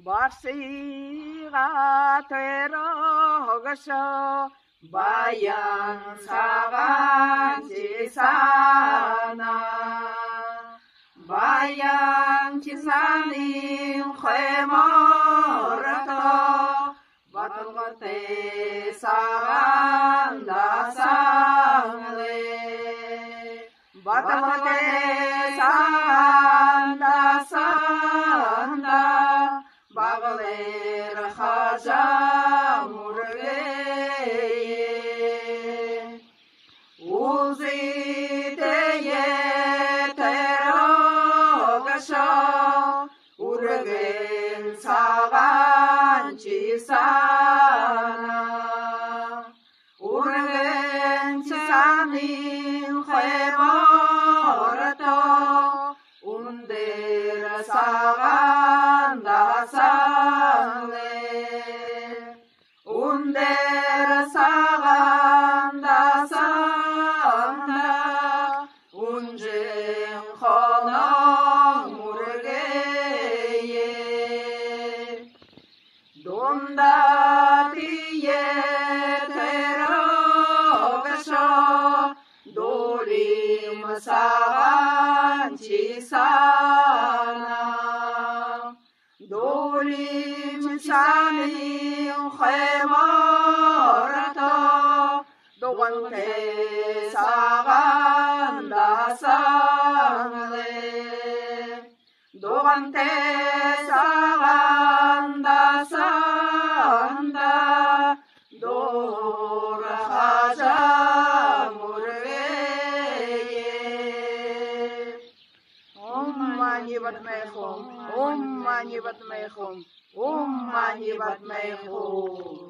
barsi가 되러가셔 바양사간지사나 바양지사님 회머라도 바토가테 사간다상레 바토가테 사간다상다 바글레르 하자 무르게 우지대에 데려가셔 우르겐 사간지사나 우르겐 지사님 회버라도 운데라 사간다상레 운데라 사간다상다 운쟁 허너 모르게에 돈다디에 데려가셔 노림 사간지사나 노림 사님 회머라도 노관테 사간다상레 노관테 사간다상다 노라하자 모르게 옴마니 밧메홈 옴마니 밧메홈 옴마니 밧메홈